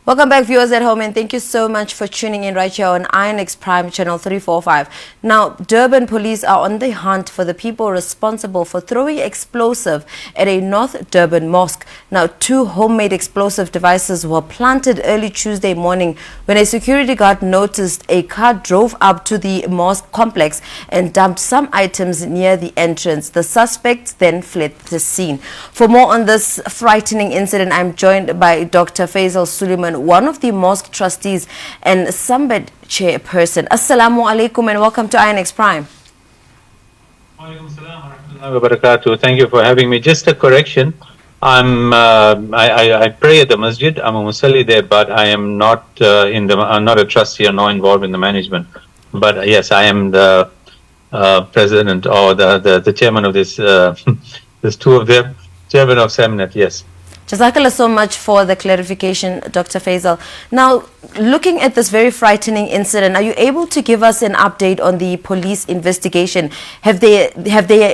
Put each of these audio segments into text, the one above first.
Welcome back, viewers at home, and thank you so much for tuning in right here on INX Prime Channel 345. Now, Durban police are on the hunt for the people responsible for throwing explosive at a North Durban mosque. Now, 2 homemade explosive devices were planted early Tuesday morning when a security guard noticed a car drove up to the mosque complex and dumped some items near the entrance. The suspects then fled the scene. For more on this frightening incident, I'm joined by Dr. Faisal Suleiman, one of the mosque trustees and Sambed chairperson. Assalamu alaikum and welcome to INX Prime. Thank you for having me. Just a correction. I pray at the Masjid. I'm a Musalli there, but I am not I'm not a trustee or not involved in the management. But yes, I am the president or the chairman of this. There's 2 of them, chairman of Semnet. Yes. Jazakallah so much for the clarification, Dr. Faisal. Now, looking at this very frightening incident, are you able to give us an update on the police investigation? Have they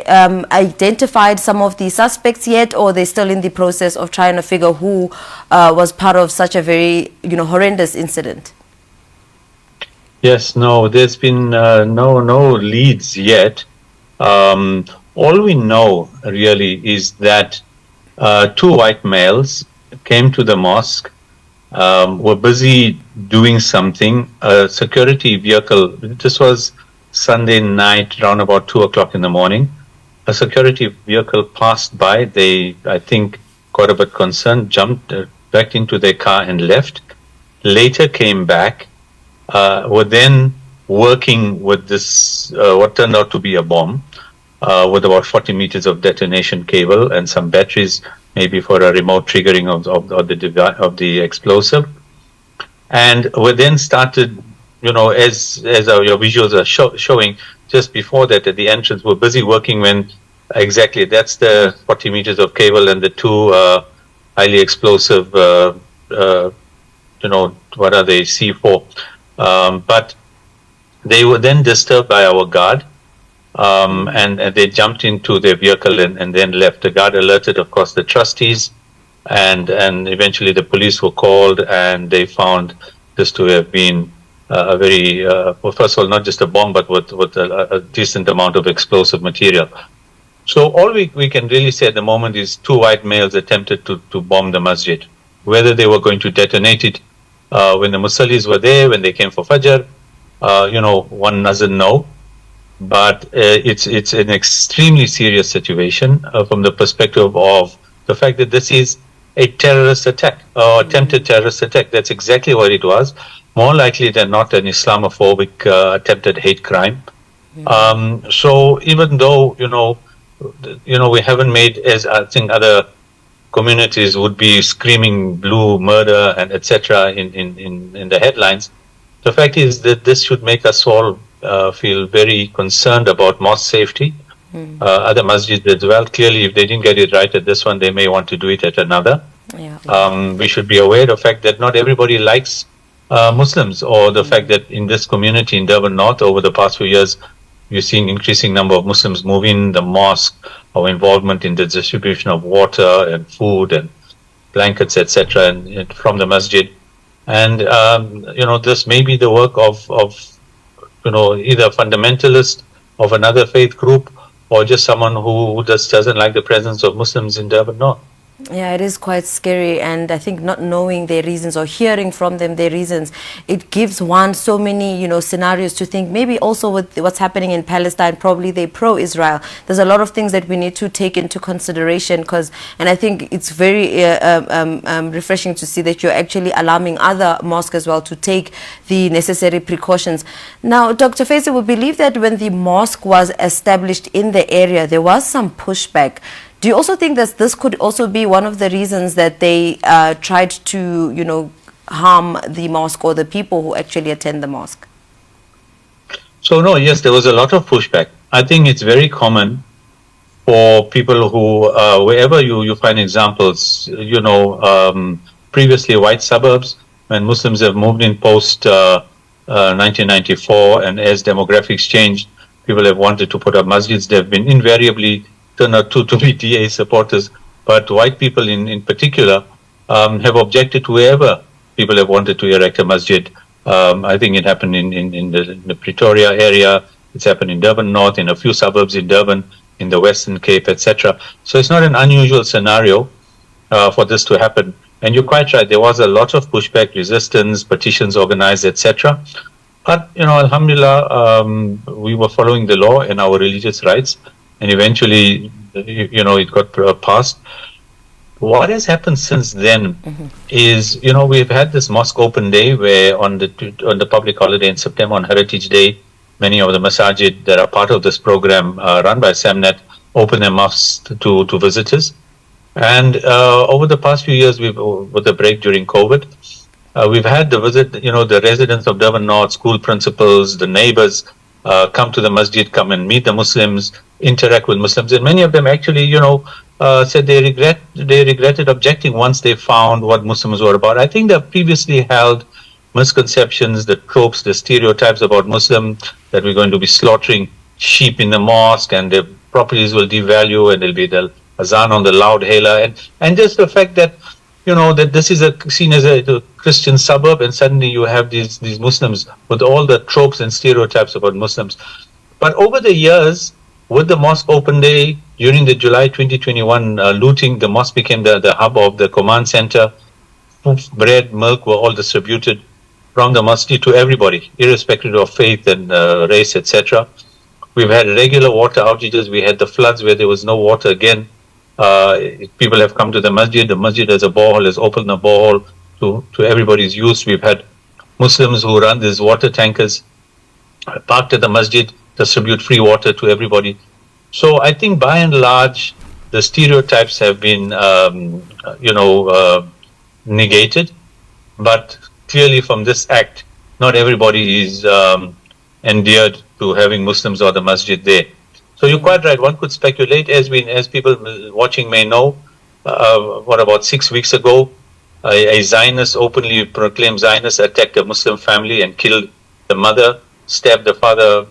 identified some of the suspects yet, or are they still in the process of trying to figure who was part of such a very horrendous incident? Yes, no, there's been no leads yet. All we know really is that 2 white males came to the mosque, were busy doing something. A security vehicle, this was Sunday night, around about 2 o'clock in the morning. A security vehicle passed by. They, I think, got a bit concerned, jumped back into their car and left. Later came back, were then working with this, what turned out to be a bomb. With about 40 meters of detonation cable and some batteries, maybe for a remote triggering of the explosive. And we then started, as your visuals are showing, just before that at the entrance, we're busy working when exactly that's the 40 meters of cable and the 2 highly explosive, what are they, C4. But they were then disturbed by our guard. And they jumped into their vehicle and then left. The guard alerted, of course, the trustees, and eventually the police were called, and they found this to have been a very, first of all, not just a bomb, but with a decent amount of explosive material. So all we can really say at the moment is 2 white males attempted to bomb the masjid. Whether they were going to detonate it when the Musallis were there, when they came for Fajr, one doesn't know. But it's an extremely serious situation from the perspective of the fact that this is a terrorist attack or attempted terrorist attack. That's exactly what it was. More likely than not, an Islamophobic attempted hate crime. So even though we haven't made, as I think other communities would be screaming blue murder and etc. in the headlines, the fact is that this should make us all feel very concerned about mosque safety. Other masjids as well. Clearly, if they didn't get it right at this one, they may want to do it at another. Yeah. We should be aware of the fact that not everybody likes Muslims, or the fact that in this community in Durban North, over the past few years, we've seen increasing number of Muslims move in the mosque, our involvement in the distribution of water and food and blankets, etc., and from the masjid. And this may be the work of either a fundamentalist of another faith group, or just someone who just doesn't like the presence of Muslims in Durban North. Yeah, it is quite scary, and I think not knowing their reasons or hearing from them their reasons, it gives one so many scenarios to think. Maybe also with what's happening in Palestine, probably they're pro-Israel. There's a lot of things that we need to take into consideration, and I think it's very refreshing to see that you're actually alarming other mosques as well to take the necessary precautions. Now, Dr. Faisal, we believe that when the mosque was established in the area, there was some pushback. Do you also think that this could also be one of the reasons that they tried to, harm the mosque or the people who actually attend the mosque? So no, yes, there was a lot of pushback. I think it's very common for people who, wherever you find examples, previously white suburbs, when Muslims have moved in post 1994, and as demographics changed, people have wanted to put up masjids. They've been invariably turned out to be DA supporters, but white people in particular have objected to wherever people have wanted to erect a masjid. I think it happened in the Pretoria area. It's happened in Durban North, in a few suburbs in Durban, in the Western Cape, etc. So it's not an unusual scenario for this to happen. And you're quite right. There was a lot of pushback, resistance, petitions organized, etc. But Alhamdulillah, we were following the law and our religious rights, and eventually, it got passed. What has happened since then is, we've had this mosque open day where on the public holiday in September, on Heritage Day, many of the masajid that are part of this program run by SAMNET open their mosques to visitors. And over the past few years, with the break during COVID, we've had the visit, the residents of Durban North, school principals, the neighbors come to the masjid, come and meet the Muslims, interact with Muslims. And many of them actually, said they regretted objecting once they found what Muslims were about. I think they've previously held misconceptions, the tropes, the stereotypes about Muslim, that we're going to be slaughtering sheep in the mosque and the properties will devalue and there'll be the azan on the loud hailer. And just the fact that, that this is seen as a Christian suburb, and suddenly you have these Muslims with all the tropes and stereotypes about Muslims. But over the years, with the mosque open day, during the July 2021 looting, the mosque became the hub of the command center. Bread, milk were all distributed from the masjid to everybody, irrespective of faith and race, etc. We've had regular water outages. We had the floods where there was no water again. People have come to the masjid. The masjid as a borehole has opened a borehole to everybody's use. We've had Muslims who run these water tankers parked at the masjid, distribute free water to everybody. So I think by and large, the stereotypes have been, negated. But clearly from this act, not everybody is endeared to having Muslims or the masjid there. So you're quite right. One could speculate, as people watching may know, about 6 weeks ago, a Zionist, openly proclaimed Zionist, attacked a Muslim family and killed the mother, stabbed the father,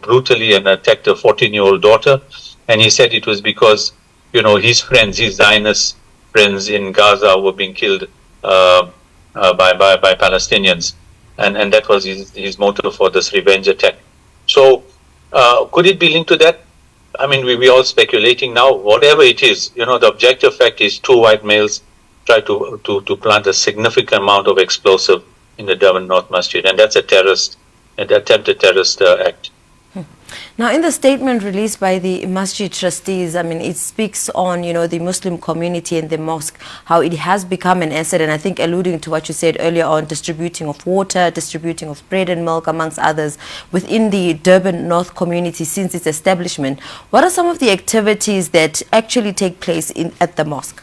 brutally, and attacked a 14-year-old daughter. And he said it was because, his friends, his Zionist friends in Gaza were being killed by Palestinians. And that was his motive for this revenge attack. So could it be linked to that? I mean, we're all speculating now. Whatever it is, the objective fact is two white males try to plant a significant amount of explosive in the Durban North Masjid, and that's an attempted terrorist act. Now, in the statement released by the Masjid trustees, I mean, it speaks on, the Muslim community and the mosque, how it has become an asset, and I think alluding to what you said earlier on, distributing of water, distributing of bread and milk, amongst others, within the Durban North community since its establishment. What are some of the activities that actually take place at the mosque?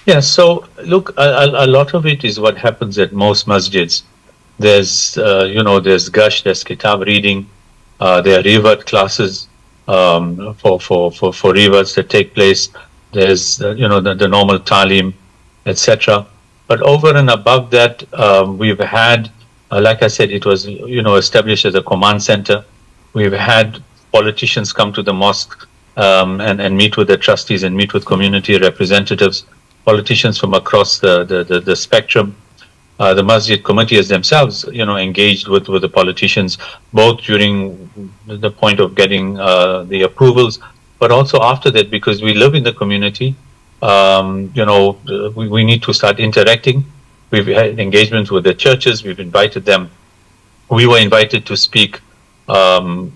Yeah, so look, a lot of it is what happens at most masjids. There's, there's gush, there's kitab reading, there are revert classes for reverts that take place. There's, the normal talim, etc. But over and above that, we've had, like I said, it was, established as a command center. We've had politicians come to the mosque and meet with the trustees and meet with community representatives, politicians from across the spectrum. The masjid committees themselves, engaged with the politicians, both during the point of getting the approvals, but also after that, because we live in the community. We need to start interacting. We've had engagements with the churches. We've invited them. We were invited to speak, to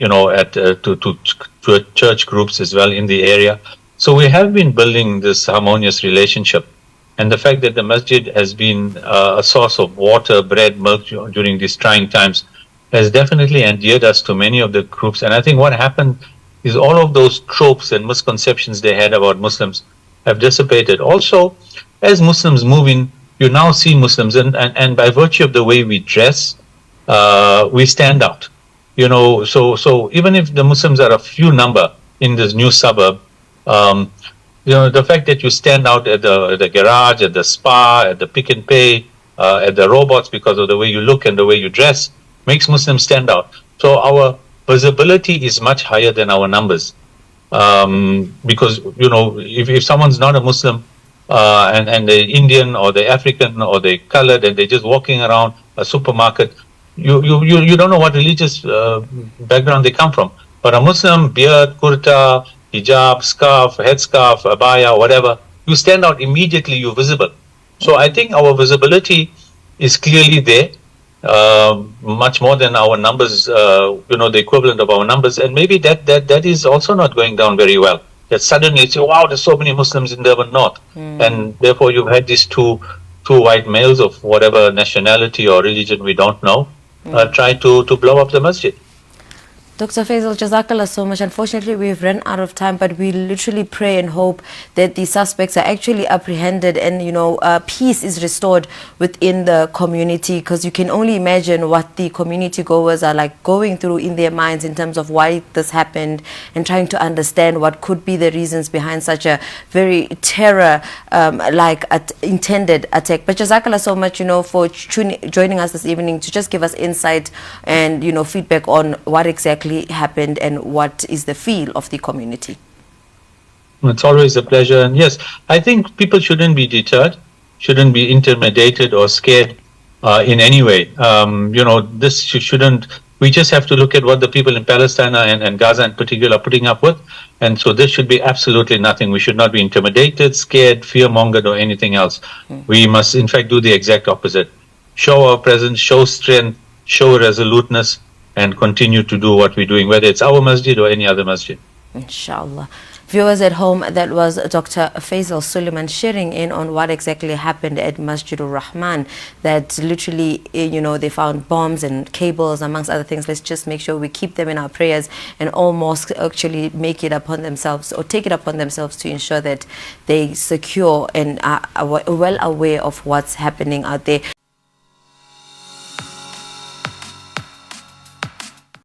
church groups as well in the area. So we have been building this harmonious relationship. And the fact that the masjid has been a source of water, bread, milk during these trying times has definitely endeared us to many of the groups. And I think what happened is all of those tropes and misconceptions they had about Muslims have dissipated. Also, as Muslims move in, you now see Muslims, and by virtue of the way we dress, we stand out. So even if the Muslims are a few number in this new suburb, the fact that you stand out at the garage, at the spa, at the pick and pay, at the robots because of the way you look and the way you dress makes Muslims stand out. So our visibility is much higher than our numbers. Because, if someone's not a Muslim, and the Indian or the African or the colored, and they're just walking around a supermarket. You don't know what religious background they come from. But a Muslim, beard, kurta, hijab, scarf, headscarf, abaya, whatever, you stand out immediately, you're visible. So I think our visibility is clearly there, much more than our numbers, the equivalent of our numbers. And maybe that is also not going down very well. That suddenly you say, wow, there's so many Muslims in Durban North. And therefore you've had these two white males of whatever nationality or religion we don't know, try to blow up the masjid. Dr. Faisal, Jazakallah so much. Unfortunately, we've run out of time, but we literally pray and hope that the suspects are actually apprehended and, peace is restored within the community, because you can only imagine what the community goers are like going through in their minds in terms of why this happened and trying to understand what could be the reasons behind such a very intended attack. But Jazakallah so much, for joining us this evening to just give us insight and, feedback on what exactly happened and what is the feel of the community. It's always a pleasure. And yes, I think people shouldn't be deterred, shouldn't be intimidated or scared in any way. This shouldn't, we just have to look at what the people in Palestine and Gaza in particular are putting up with. And so this should be absolutely nothing. We should not be intimidated, scared, fear-mongered or anything else. We must in fact do the exact opposite. Show our presence, show strength, show resoluteness, and continue to do what we're doing, whether it's our masjid or any other masjid. Inshallah. Viewers at home, that was Dr. Faisal Suleiman sharing in on what exactly happened at Masjidur Rahman, that literally, they found bombs and cables, amongst other things. Let's just make sure we keep them in our prayers, and all mosques actually make it upon themselves or take it upon themselves to ensure that they secure and are well aware of what's happening out there.